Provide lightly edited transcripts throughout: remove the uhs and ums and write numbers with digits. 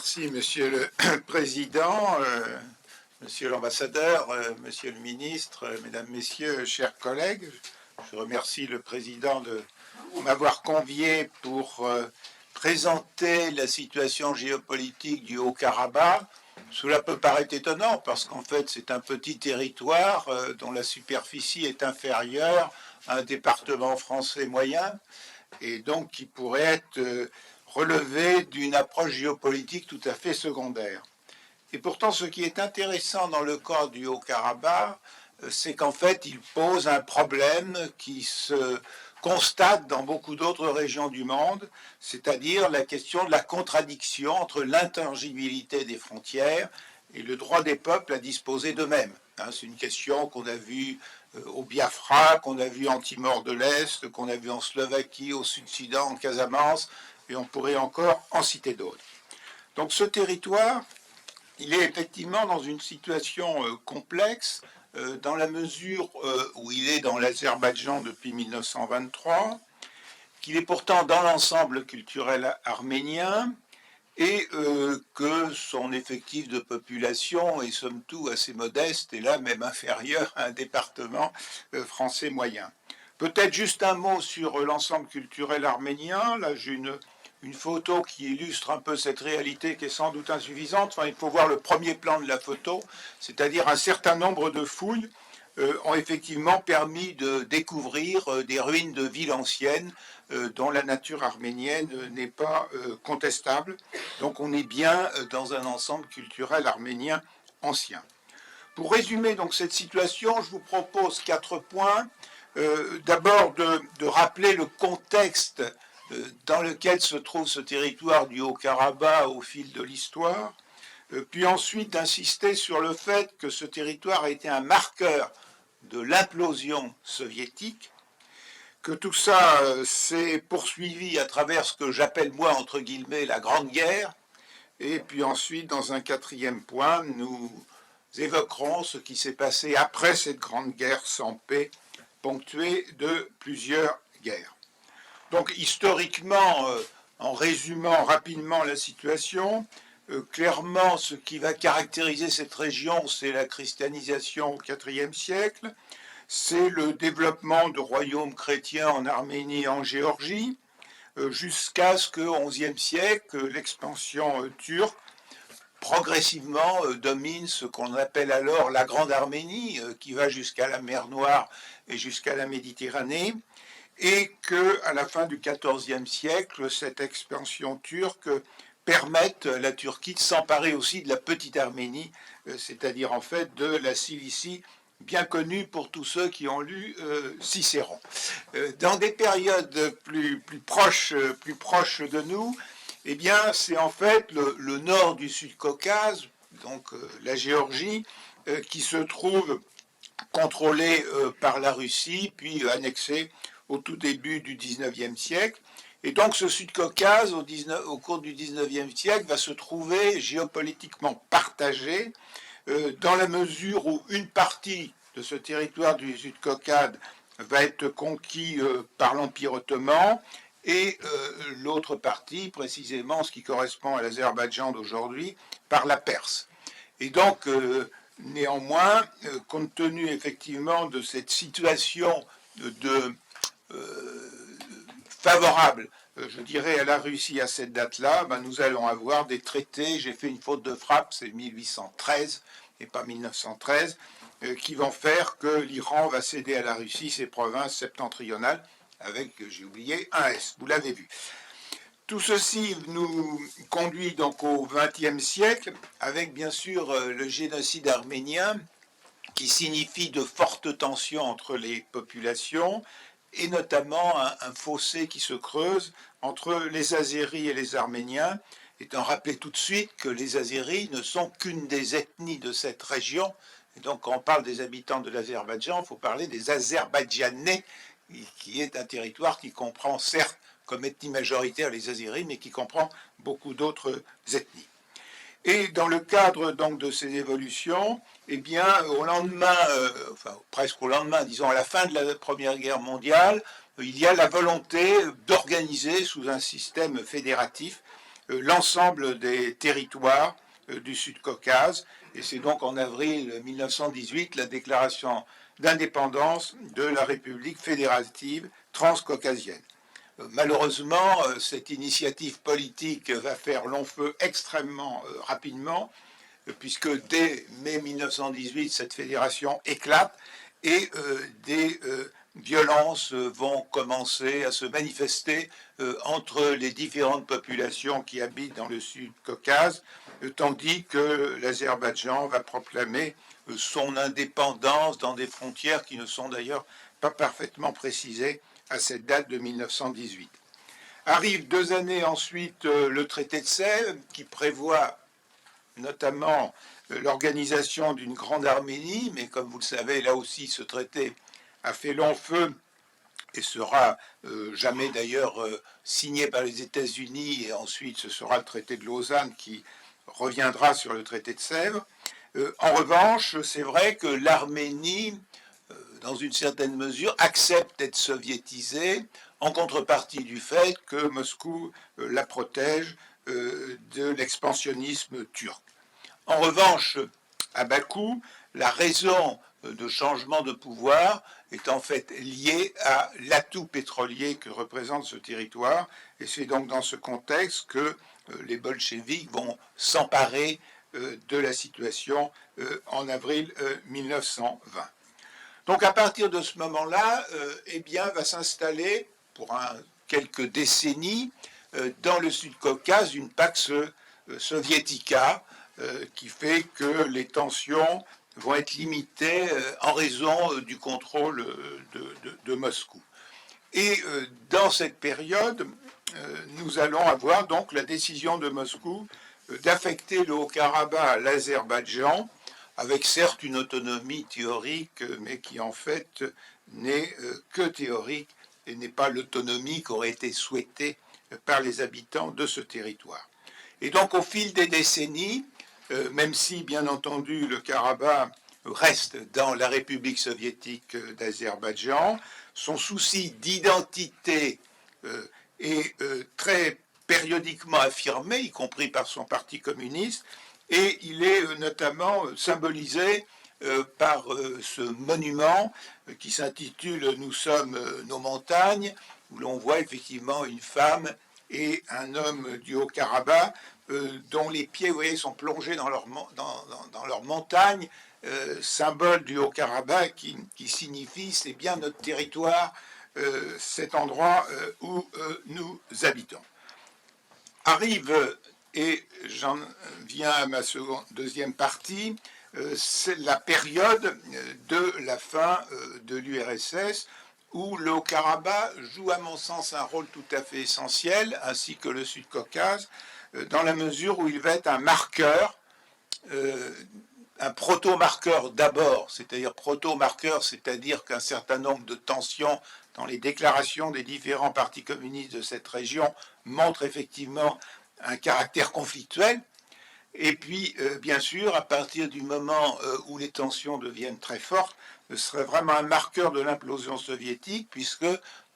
Merci, Monsieur le Président, Monsieur l'Ambassadeur, Monsieur le Ministre, Mesdames, Messieurs, chers collègues. Je remercie le Président de m'avoir convié pour présenter la situation géopolitique du Haut-Karabakh. Cela peut paraître étonnant parce qu'en fait c'est un petit territoire dont la superficie est inférieure à un département français moyen et donc qui pourrait être relevé d'une approche géopolitique tout à fait secondaire. Et pourtant, ce qui est intéressant dans le cas du Haut-Karabakh, c'est qu'en fait, il pose un problème qui se constate dans beaucoup d'autres régions du monde, c'est-à-dire la question de la contradiction entre l'intangibilité des frontières et le droit des peuples à disposer d'eux-mêmes. C'est une question qu'on a vue au Biafra, qu'on a vue en Timor de l'Est, qu'on a vue en Slovaquie, au Sud-Soudan, en Casamance, et on pourrait encore en citer d'autres. Donc ce territoire, il est effectivement dans une situation complexe, dans la mesure où il est dans l'Azerbaïdjan depuis 1923, qu'il est pourtant dans l'ensemble culturel arménien, et que son effectif de population est somme toute assez modeste, et là même inférieur à un département français moyen. Peut-être juste un mot sur l'ensemble culturel arménien. Là, j'ai une photo qui illustre un peu cette réalité qui est sans doute insuffisante. Enfin, il faut voir le premier plan de la photo, c'est-à-dire un certain nombre de fouilles ont effectivement permis de découvrir des ruines de villes anciennes dont la nature arménienne n'est pas contestable. Donc on est bien dans un ensemble culturel arménien ancien. Pour résumer donc cette situation, je vous propose 4 points. D'abord de rappeler le contexte dans lequel se trouve ce territoire du Haut-Karabakh au fil de l'histoire, puis ensuite d'insister sur le fait que ce territoire a été un marqueur de l'implosion soviétique, que tout ça s'est poursuivi à travers ce que j'appelle moi, entre guillemets, la Grande Guerre, et puis ensuite, dans un 4e point, nous évoquerons ce qui s'est passé après cette Grande Guerre sans paix, ponctuée de plusieurs guerres. Donc historiquement, en résumant rapidement la situation, clairement ce qui va caractériser cette région, c'est la christianisation au IVe siècle, c'est le développement de royaumes chrétiens en Arménie et en Géorgie, jusqu'à ce qu'au XIe siècle, l'expansion turque progressivement domine ce qu'on appelle alors la Grande Arménie, qui va jusqu'à la mer Noire et jusqu'à la Méditerranée, et qu'à la fin du XIVe siècle, cette expansion turque permette à la Turquie de s'emparer aussi de la petite Arménie, c'est-à-dire en fait de la Cilicie, bien connue pour tous ceux qui ont lu Cicéron. Dans des périodes plus proches de nous, eh bien, c'est en fait le nord du Sud-Caucase, donc la Géorgie, qui se trouve contrôlée par la Russie, puis annexée au tout début du XIXe siècle. Et donc ce Sud-Caucase, au cours du XIXe siècle, va se trouver géopolitiquement partagé, dans la mesure où une partie de ce territoire du Sud-Caucase va être conquis par l'Empire ottoman, et l'autre partie, précisément ce qui correspond à l'Azerbaïdjan d'aujourd'hui, par la Perse. Et donc, néanmoins, compte tenu effectivement de cette situation favorable, je dirais, à la Russie à cette date-là, nous allons avoir des traités, j'ai fait une faute de frappe, c'est 1813 et pas 1913, qui vont faire que l'Iran va céder à la Russie ses provinces septentrionales, avec, j'ai oublié, un S, vous l'avez vu. Tout ceci nous conduit donc au XXe siècle, avec bien sûr le génocide arménien, qui signifie de fortes tensions entre les populations, et notamment un fossé qui se creuse entre les Azéris et les Arméniens, étant rappelé tout de suite que les Azéris ne sont qu'une des ethnies de cette région, et donc quand on parle des habitants de l'Azerbaïdjan, il faut parler des Azerbaïdjanais, qui est un territoire qui comprend certes comme ethnie majoritaire les Azéris, mais qui comprend beaucoup d'autres ethnies. Et dans le cadre donc de ces évolutions, eh bien, au lendemain, enfin presque au lendemain, disons à la fin de la Première Guerre mondiale, il y a la volonté d'organiser sous un système fédératif l'ensemble des territoires du Sud-Caucase. Et c'est donc en avril 1918 la déclaration d'indépendance de la République fédérative transcaucasienne. Malheureusement, cette initiative politique va faire long feu extrêmement rapidement, puisque dès mai 1918, cette fédération éclate et des violences vont commencer à se manifester entre les différentes populations qui habitent dans le Sud-Caucase, tandis que l'Azerbaïdjan va proclamer son indépendance dans des frontières qui ne sont d'ailleurs pas parfaitement précisées à cette date de 1918. Arrive 2 années ensuite le traité de Sèvres, qui prévoit notamment l'organisation d'une grande Arménie, mais comme vous le savez, là aussi, ce traité a fait long feu et sera jamais d'ailleurs signé par les États-Unis, et ensuite ce sera le traité de Lausanne qui reviendra sur le traité de Sèvres. En revanche, c'est vrai que l'Arménie, dans une certaine mesure, accepte d'être soviétisée en contrepartie du fait que Moscou la protège de l'expansionnisme turc. En revanche, à Bakou, la raison de changement de pouvoir est en fait liée à l'atout pétrolier que représente ce territoire, et c'est donc dans ce contexte que les bolcheviks vont s'emparer de la situation en avril 1920. Donc à partir de ce moment-là, eh bien, va s'installer pour quelques décennies dans le Sud-Caucase une Pax Sovietica qui fait que les tensions vont être limitées en raison du contrôle de Moscou. Et dans cette période, nous allons avoir donc la décision de Moscou d'affecter le Haut-Karabakh à l'Azerbaïdjan, avec certes une autonomie théorique, mais qui en fait n'est que théorique et n'est pas l'autonomie qui aurait été souhaitée par les habitants de ce territoire. Et donc au fil des décennies, même si bien entendu le Karabakh reste dans la République soviétique d'Azerbaïdjan, son souci d'identité est très périodiquement affirmé, y compris par son parti communiste, et il est notamment symbolisé par ce monument qui s'intitule « Nous sommes nos montagnes », où l'on voit effectivement une femme et un homme du Haut-Karabakh dont les pieds, vous voyez, sont plongés dans leur montagne, symbole du Haut-Karabakh qui signifie c'est bien notre territoire, cet endroit où nous habitons. Arrive, et j'en viens à ma deuxième partie, c'est la période de la fin de l'URSS, où le Haut-Karabakh joue à mon sens un rôle tout à fait essentiel, ainsi que le Sud-Caucase, dans la mesure où il va être un marqueur, un proto-marqueur d'abord, c'est-à-dire proto-marqueur, c'est-à-dire qu'un certain nombre de tensions dans les déclarations des différents partis communistes de cette région montrent effectivement un caractère conflictuel. Et puis, bien sûr, à partir du moment où les tensions deviennent très fortes, ce serait vraiment un marqueur de l'implosion soviétique, puisque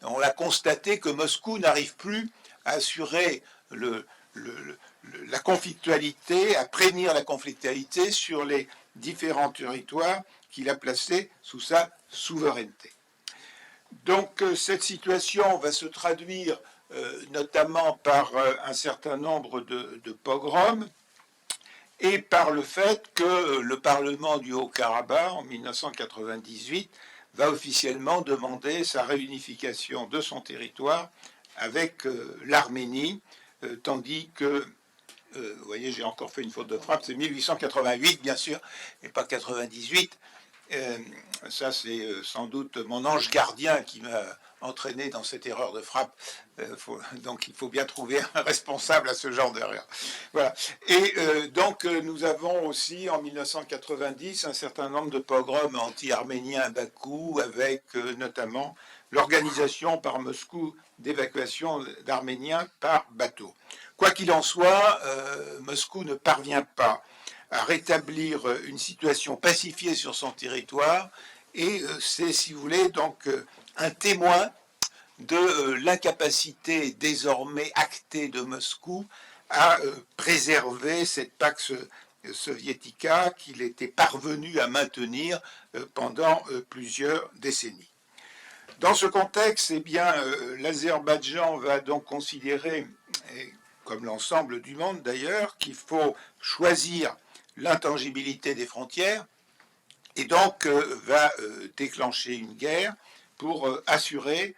on a constaté que Moscou n'arrive plus à assurer la conflictualité, à prévenir la conflictualité sur les différents territoires qu'il a placés sous sa souveraineté. Donc cette situation va se traduire notamment par un certain nombre de pogroms et par le fait que le Parlement du Haut-Karabakh, en 1998, va officiellement demander sa réunification de son territoire avec l'Arménie, tandis que, vous voyez, j'ai encore fait une faute de frappe, c'est 1888, bien sûr, et pas 98. Ça, c'est sans doute mon ange gardien qui m'a entraîné dans cette erreur de frappe. Donc, il faut bien trouver un responsable à ce genre d'erreur. Voilà. Et donc, nous avons aussi, en 1990, un certain nombre de pogroms anti-arméniens à Bakou, avec notamment l'organisation par Moscou d'évacuation d'Arméniens par bateau. Quoi qu'il en soit, Moscou ne parvient pas à rétablir une situation pacifiée sur son territoire, et c'est, si vous voulez, donc un témoin de l'incapacité désormais actée de Moscou à préserver cette Pax Soviética qu'il était parvenu à maintenir pendant plusieurs décennies. Dans ce contexte, eh bien, l'Azerbaïdjan va donc considérer, comme l'ensemble du monde d'ailleurs, qu'il faut choisir l'intangibilité des frontières et donc va déclencher une guerre pour assurer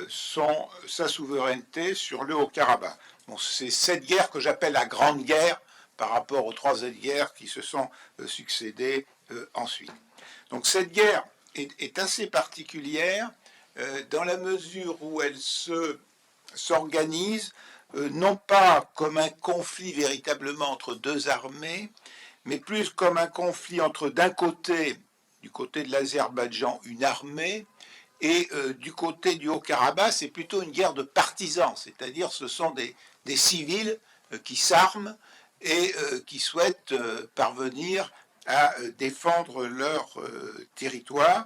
sa souveraineté sur le Haut-Karabakh. Bon, c'est cette guerre que j'appelle la Grande Guerre par rapport aux trois autres guerres qui se sont succédées ensuite. Donc cette guerre est assez particulière dans la mesure où elle s'organise non pas comme un conflit véritablement entre deux armées, mais plus comme un conflit entre d'un côté, du côté de l'Azerbaïdjan, une armée, et du côté du Haut-Karabakh, c'est plutôt une guerre de partisans, c'est-à-dire ce sont des civils qui s'arment et qui souhaitent parvenir à défendre leur territoire.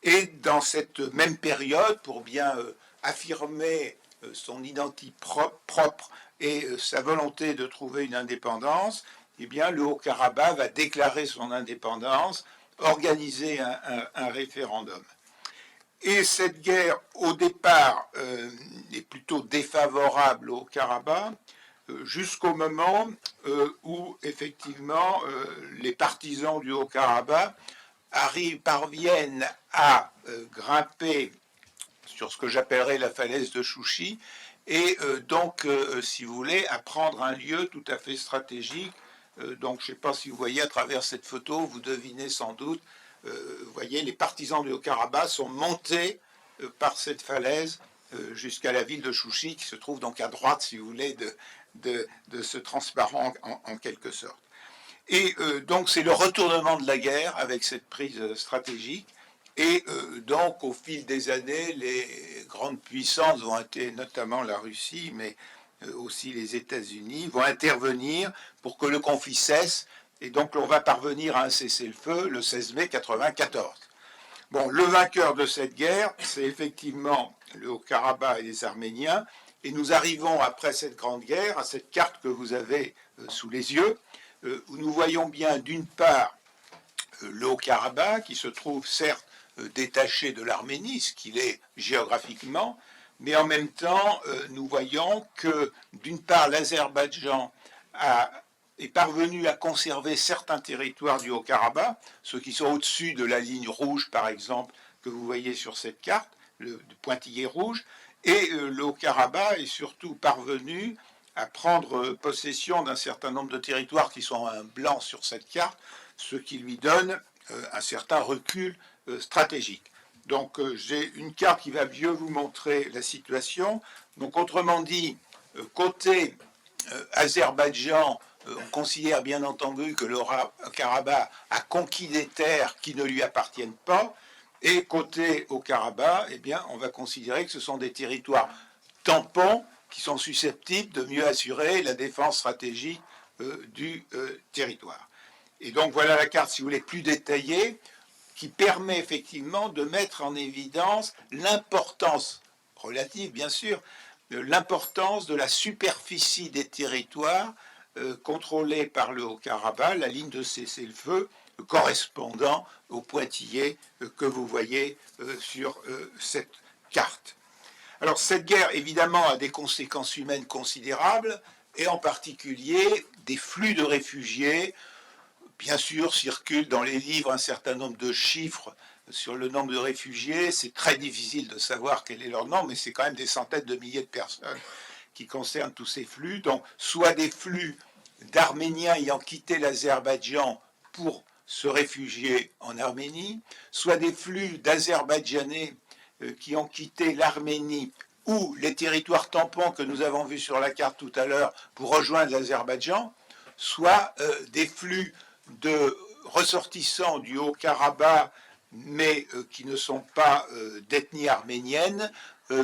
Et dans cette même période, pour bien affirmer son identité propre et sa volonté de trouver une indépendance, eh bien, le Haut-Karabakh va déclarer son indépendance, organiser un référendum. Et cette guerre, au départ, est plutôt défavorable au Karabakh, jusqu'au moment où, effectivement, les partisans du Haut-Karabakh parviennent à grimper sur ce que j'appellerais la falaise de Chouchi, et donc, si vous voulez, à prendre un lieu tout à fait stratégique. Donc, je ne sais pas si vous voyez à travers cette photo, vous devinez sans doute, vous voyez, les partisans du Haut-Karabakh sont montés par cette falaise jusqu'à la ville de Chouchi, qui se trouve donc à droite, si vous voulez, de ce transparent en quelque sorte. Et donc c'est le retournement de la guerre avec cette prise stratégique. Et donc au fil des années, les grandes puissances vont être, notamment la Russie, mais aussi les États-Unis, vont intervenir pour que le conflit cesse. Et donc on va parvenir à un cessez-le-feu le 16 mai 1994. Bon, le vainqueur de cette guerre, c'est effectivement le Haut-Karabakh et les Arméniens. Et nous arrivons après cette grande guerre à cette carte que vous avez sous les yeux, où nous voyons bien d'une part le Haut-Karabakh, qui se trouve certes détaché de l'Arménie, ce qu'il est géographiquement, mais en même temps, nous voyons que d'une part l'Azerbaïdjan est parvenu à conserver certains territoires du Haut-Karabakh, ceux qui sont au-dessus de la ligne rouge, par exemple, que vous voyez sur cette carte, le pointillé rouge, et le Haut-Karabakh est surtout parvenu à prendre possession d'un certain nombre de territoires qui sont en blanc sur cette carte, ce qui lui donne un certain recul stratégique. Donc j'ai une carte qui va mieux vous montrer la situation. Donc autrement dit, côté Azerbaïdjan, on considère bien entendu que le Karabakh a conquis des terres qui ne lui appartiennent pas, et côté au Karabakh, eh bien, on va considérer que ce sont des territoires tampons qui sont susceptibles de mieux assurer la défense stratégique du territoire. Et donc voilà la carte, si vous voulez, plus détaillée, qui permet effectivement de mettre en évidence l'importance relative, bien sûr, l'importance de la superficie des territoires contrôlés par le Haut-Karabakh, la ligne de cessez-le-feu correspondant au pointillé que vous voyez sur cette carte. Alors cette guerre, évidemment, a des conséquences humaines considérables, et en particulier des flux de réfugiés. Bien sûr, circulent dans les livres un certain nombre de chiffres sur le nombre de réfugiés. C'est très difficile de savoir quel est leur nombre, mais c'est quand même des centaines de milliers de personnes qui concernent tous ces flux. Donc, soit des flux d'Arméniens ayant quitté l'Azerbaïdjan pour se réfugier en Arménie, soit des flux d'Azerbaïdjanais qui ont quitté l'Arménie ou les territoires tampons que nous avons vus sur la carte tout à l'heure pour rejoindre l'Azerbaïdjan, soit des flux de ressortissants du Haut-Karabakh, mais qui ne sont pas d'ethnie arménienne,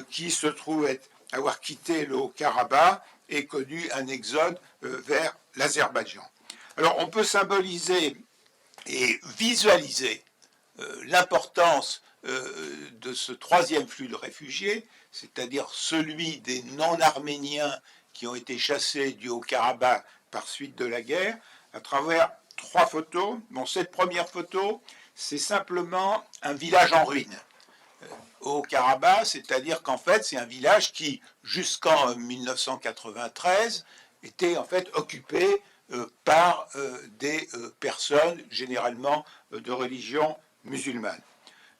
qui se trouvent avoir quitté le Haut-Karabakh et connu un exode vers l'Azerbaïdjan. Alors on peut symboliser et visualiser l'importance de ce troisième flux de réfugiés, c'est-à-dire celui des non-arméniens qui ont été chassés du Haut-Karabakh par suite de la guerre, à travers 3 photos. Bon, cette première photo, c'est simplement un village en ruine au Karabakh, c'est-à-dire qu'en fait, c'est un village qui, jusqu'en 1993, était en fait occupé par des personnes généralement de religion musulmane.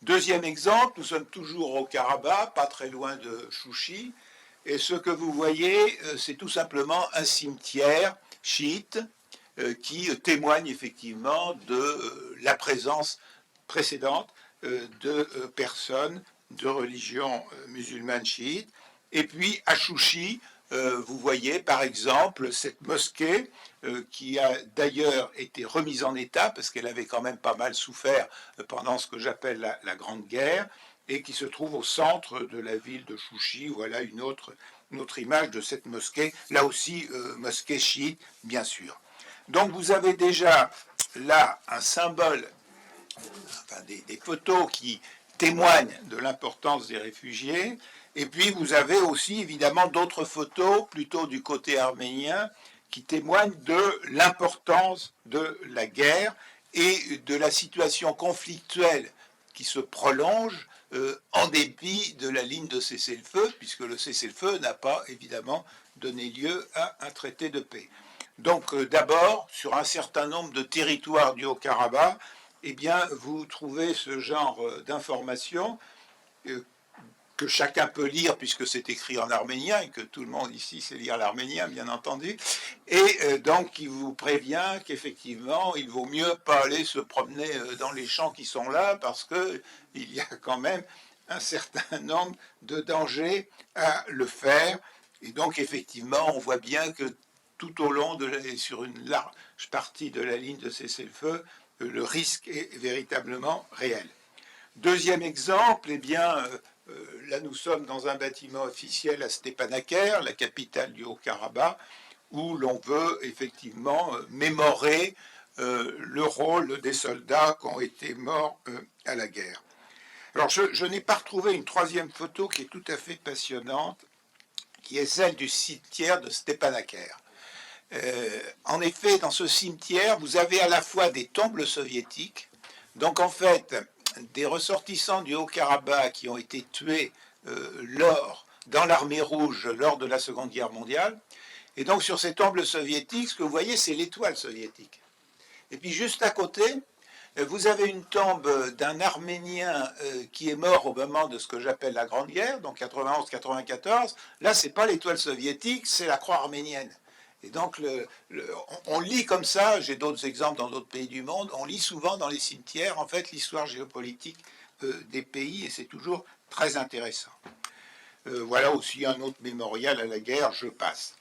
Deuxième exemple, nous sommes toujours au Karabakh, pas très loin de Chouchi, et ce que vous voyez, c'est tout simplement un cimetière chiite qui témoigne effectivement de la présence précédente de personnes de religion musulmane chiite. Et puis à Chouchi, vous voyez par exemple cette mosquée qui a d'ailleurs été remise en état parce qu'elle avait quand même pas mal souffert pendant ce que j'appelle la Grande Guerre et qui se trouve au centre de la ville de Chouchi. Voilà une autre image de cette mosquée, là aussi mosquée chiite bien sûr. Donc vous avez déjà là un symbole, enfin des photos qui témoignent de l'importance des réfugiés. Et puis vous avez aussi évidemment d'autres photos, plutôt du côté arménien, qui témoignent de l'importance de la guerre et de la situation conflictuelle qui se prolonge en dépit de la ligne de cessez-le-feu, puisque le cessez-le-feu n'a pas évidemment donné lieu à un traité de paix. Donc d'abord, sur un certain nombre de territoires du Haut-Karabakh, eh bien, vous trouvez ce genre d'informations que chacun peut lire puisque c'est écrit en arménien et que tout le monde ici sait lire l'arménien, bien entendu, et donc qui vous prévient qu'effectivement, il vaut mieux pas aller se promener dans les champs qui sont là parce qu'il y a quand même un certain nombre de dangers à le faire. Et donc, effectivement, on voit bien que tout au long sur une large partie de la ligne de cessez-le-feu, le risque est véritablement réel. Deuxième exemple, eh bien, là nous sommes dans un bâtiment officiel à Stepanakert, la capitale du Haut-Karabakh, où l'on veut effectivement mémorer le rôle des soldats qui ont été morts à la guerre. Alors je n'ai pas retrouvé une troisième photo qui est tout à fait passionnante, qui est celle du cimetière de Stepanakert. En effet, dans ce cimetière, vous avez à la fois des tombes soviétiques, donc en fait, des ressortissants du Haut-Karabakh qui ont été tués dans l'armée rouge lors de la Seconde Guerre mondiale. Et donc sur ces tombes soviétiques, ce que vous voyez, c'est l'étoile soviétique. Et puis juste à côté, vous avez une tombe d'un Arménien qui est mort au moment de ce que j'appelle la Grande Guerre, donc 91-94. Là, c'est pas l'étoile soviétique, c'est la croix arménienne. Et donc, on lit comme ça, j'ai d'autres exemples dans d'autres pays du monde, on lit souvent dans les cimetières, en fait, l'histoire géopolitique des pays, et c'est toujours très intéressant. Voilà aussi un autre mémorial à la guerre, je passe.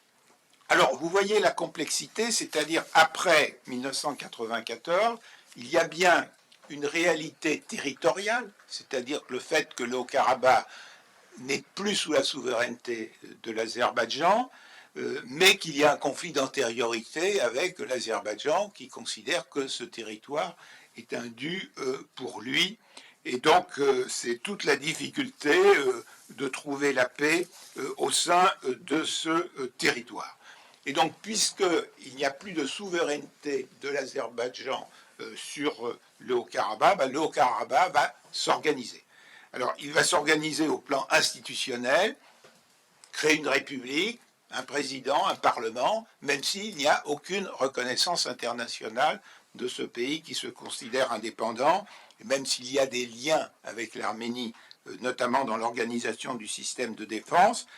Alors, vous voyez la complexité, c'est-à-dire après 1994, il y a bien une réalité territoriale, c'est-à-dire que le fait que le Haut-Karabakh n'est plus sous la souveraineté de l'Azerbaïdjan, mais qu'il y a un conflit d'antériorité avec l'Azerbaïdjan qui considère que ce territoire est indu pour lui. Et donc, c'est toute la difficulté de trouver la paix au sein de ce territoire. Et donc, puisqu'il n'y a plus de souveraineté de l'Azerbaïdjan sur le Haut-Karabakh, ben, le Haut-Karabakh va s'organiser. Alors, il va s'organiser au plan institutionnel, créer une république, un président, un parlement, même s'il n'y a aucune reconnaissance internationale de ce pays qui se considère indépendant, et même s'il y a des liens avec l'Arménie, notamment dans l'organisation du système de défense,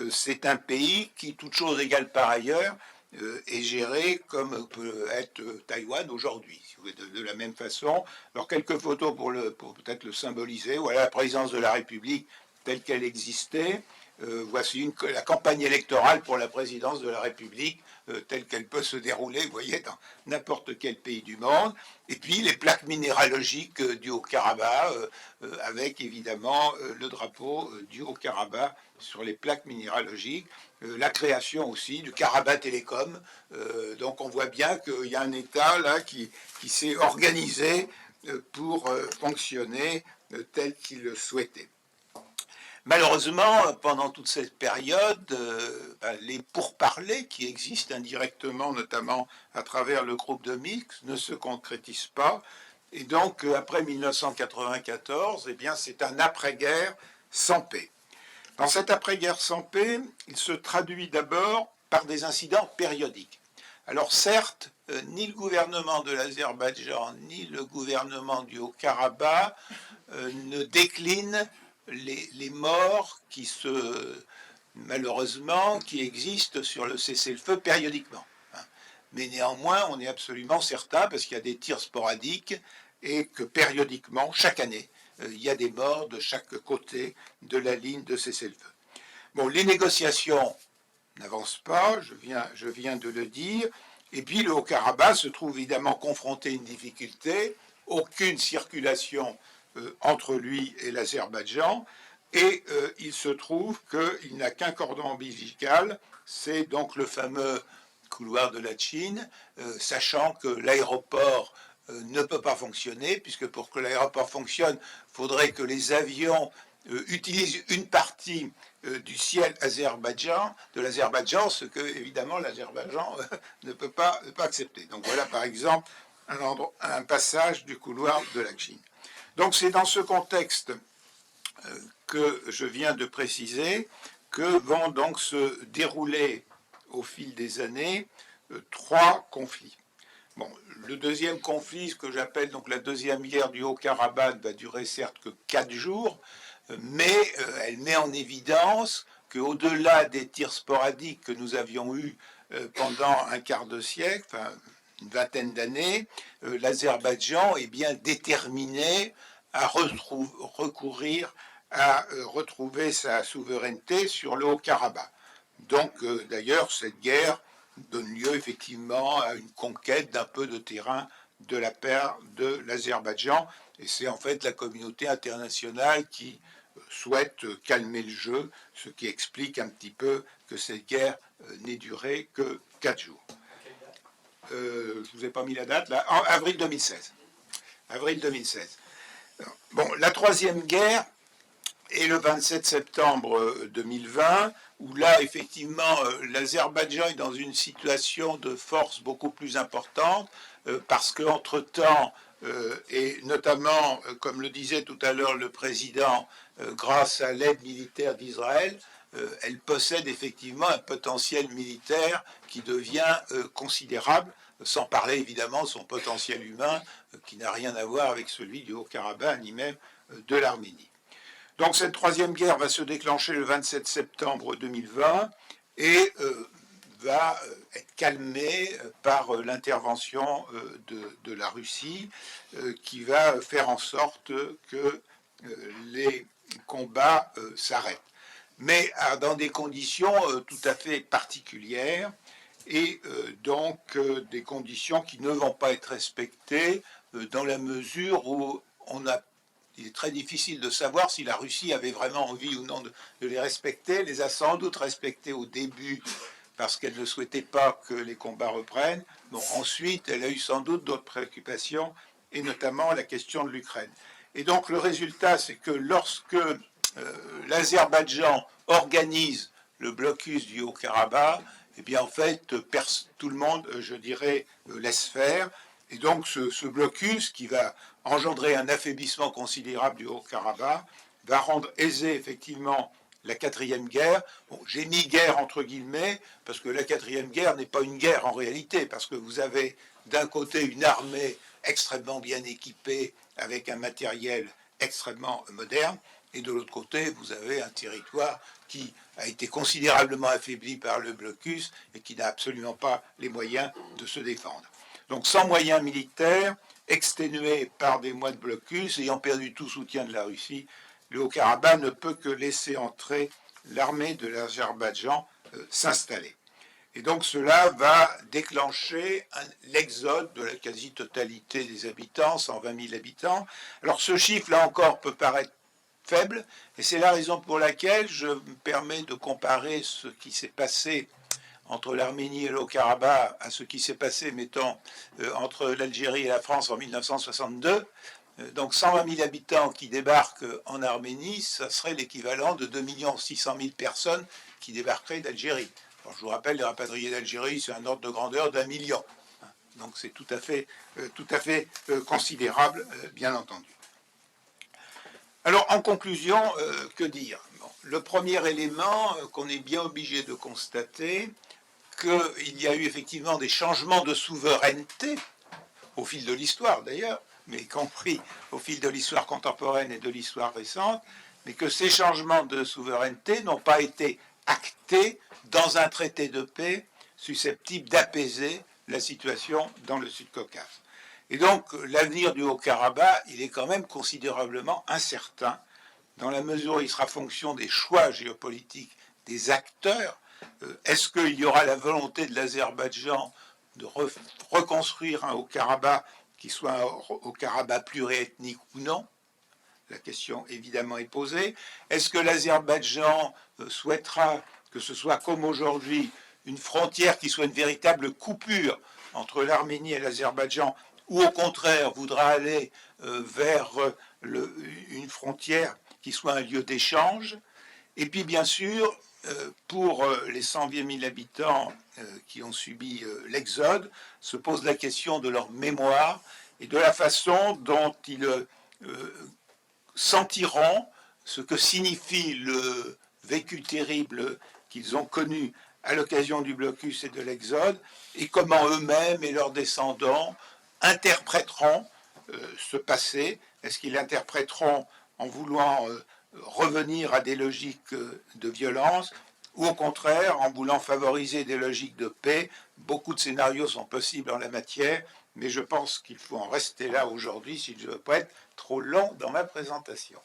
c'est un pays qui, toute chose égale par ailleurs, est géré comme peut être Taïwan aujourd'hui, de la même façon. Alors quelques photos pour peut-être le symboliser. Voilà la présidence de la République telle qu'elle existait. Voici la campagne électorale pour la présidence de la République telle qu'elle peut se dérouler, vous voyez, dans n'importe quel pays du monde. Et puis les plaques minéralogiques du Haut-Karabakh, avec évidemment le drapeau du Haut-Karabakh sur les plaques minéralogiques. La création aussi du Karabakh Télécom. Donc on voit bien qu'il y a un État là qui s'est organisé pour fonctionner tel qu'il le souhaitait. Malheureusement, pendant toute cette période, les pourparlers qui existent indirectement, notamment à travers le groupe de Minsk, ne se concrétisent pas. Et donc, après 1994, eh bien, c'est un après-guerre sans paix. Dans cette après-guerre sans paix, il se traduit d'abord par des incidents périodiques. Alors certes, ni le gouvernement de l'Azerbaïdjan, ni le gouvernement du Haut-Karabakh ne déclinent les morts malheureusement, qui existent sur le cessez-le-feu périodiquement. Mais néanmoins, on est absolument certain, parce qu'il y a des tirs sporadiques, et que périodiquement, chaque année, il y a des morts de chaque côté de la ligne de cessez-le-feu. Bon, les négociations n'avancent pas, je viens de le dire, et puis le Haut-Karabakh se trouve évidemment confronté à une difficulté, aucune circulation entre lui et l'Azerbaïdjan, et il se trouve qu'il n'a qu'un cordon ombilical, c'est donc le fameux couloir de la Chine, sachant que l'aéroport ne peut pas fonctionner, puisque pour que l'aéroport fonctionne, il faudrait que les avions utilisent une partie du ciel de l'Azerbaïdjan, ce que évidemment l'Azerbaïdjan ne peut pas accepter. Donc voilà par exemple un passage du couloir de la Chine. Donc c'est dans ce contexte que je viens de préciser que vont donc se dérouler au fil des années 3 conflits. Bon, le deuxième conflit, ce que j'appelle donc la deuxième guerre du Haut-Karabakh, va durer certes que 4 jours, mais elle met en évidence qu'au-delà des tirs sporadiques que nous avions eus pendant un quart de siècle, enfin une vingtaine d'années, l'Azerbaïdjan est bien déterminé à recourir à retrouver sa souveraineté sur le Haut-Karabakh. Donc, d'ailleurs, cette guerre donne lieu effectivement à une conquête d'un peu de terrain de la part de l'Azerbaïdjan. Et c'est en fait la communauté internationale qui souhaite calmer le jeu, ce qui explique un petit peu que cette guerre n'ait duré que 4 jours. Je ne vous ai pas mis la date, là, en avril 2016. Avril 2016. Bon, la troisième guerre est le 27 septembre 2020, où là, effectivement, l'Azerbaïdjan est dans une situation de force beaucoup plus importante, parce qu'entre-temps, et notamment, comme le disait tout à l'heure le président, grâce à l'aide militaire d'Israël, elle possède effectivement un potentiel militaire qui devient considérable, sans parler évidemment de son potentiel humain, qui n'a rien à voir avec celui du Haut-Karabakh, ni même de l'Arménie. Donc cette troisième guerre va se déclencher le 27 septembre 2020 et va être calmée par l'intervention de la Russie, qui va faire en sorte que les combats s'arrêtent. Mais dans des conditions tout à fait particulières, et donc des conditions qui ne vont pas être respectées dans la mesure où il est très difficile de savoir si la Russie avait vraiment envie ou non de les respecter. Elle les a sans doute respectés au début parce qu'elle ne souhaitait pas que les combats reprennent. Bon, ensuite, elle a eu sans doute d'autres préoccupations, et notamment la question de l'Ukraine. Et donc le résultat, c'est que lorsque l'Azerbaïdjan organise le blocus du Haut-Karabakh, eh bien en fait, tout le monde, je dirais, laisse faire. Et donc ce blocus, qui va engendrer un affaiblissement considérable du Haut-Karabakh, va rendre aisée effectivement la quatrième guerre. Bon, j'ai mis guerre entre guillemets, parce que la quatrième guerre n'est pas une guerre en réalité, parce que vous avez d'un côté une armée extrêmement bien équipée, avec un matériel extrêmement moderne, et de l'autre côté, vous avez un territoire qui a été considérablement affaibli par le blocus et qui n'a absolument pas les moyens de se défendre. Donc sans moyens militaires, exténué par des mois de blocus, ayant perdu tout soutien de la Russie, le Haut-Karabakh ne peut que laisser entrer l'armée de l'Azerbaïdjan s'installer. Et donc cela va déclencher l'exode de la quasi-totalité des habitants, 120 000 habitants. Alors ce chiffre, là encore, peut paraître faible, et c'est la raison pour laquelle je me permets de comparer ce qui s'est passé entre l'Arménie et le Haut-Karabakh à ce qui s'est passé, mettons, entre l'Algérie et la France en 1962. Donc 120 000 habitants qui débarquent en Arménie, ça serait l'équivalent de 2 600 000 personnes qui débarqueraient d'Algérie. Je vous rappelle, les rapatriés d'Algérie, c'est un ordre de grandeur d'1 million. Donc c'est tout à fait considérable, bien entendu. Alors en conclusion, que dire? Bon, le premier élément qu'on est bien obligé de constater, qu'il y a eu effectivement des changements de souveraineté, au fil de l'histoire d'ailleurs, mais y compris au fil de l'histoire contemporaine et de l'histoire récente, mais que ces changements de souveraineté n'ont pas été actés dans un traité de paix susceptible d'apaiser la situation dans le Sud-Caucase. Et donc l'avenir du Haut-Karabakh, il est quand même considérablement incertain, dans la mesure où il sera fonction des choix géopolitiques des acteurs. Est-ce qu'il y aura la volonté de l'Azerbaïdjan de reconstruire un Haut-Karabakh qui soit un Haut-Karabakh pluriethnique ou non? La question évidemment est posée. Est-ce que l'Azerbaïdjan souhaitera que ce soit comme aujourd'hui une frontière qui soit une véritable coupure entre l'Arménie et l'Azerbaïdjan, ou au contraire voudra aller vers une frontière qui soit un lieu d'échange? Et puis bien sûr, pour les 120 000 habitants qui ont subi l'exode, se pose la question de leur mémoire et de la façon dont ils sentiront ce que signifie le vécu terrible qu'ils ont connu à l'occasion du blocus et de l'exode, et comment eux-mêmes et leurs descendants interpréteront ce passé. Est-ce qu'ils l'interpréteront en voulant revenir à des logiques de violence, ou au contraire en voulant favoriser des logiques de paix? Beaucoup de scénarios sont possibles en la matière, mais je pense qu'il faut en rester là aujourd'hui si je ne veux pas être trop long dans ma présentation.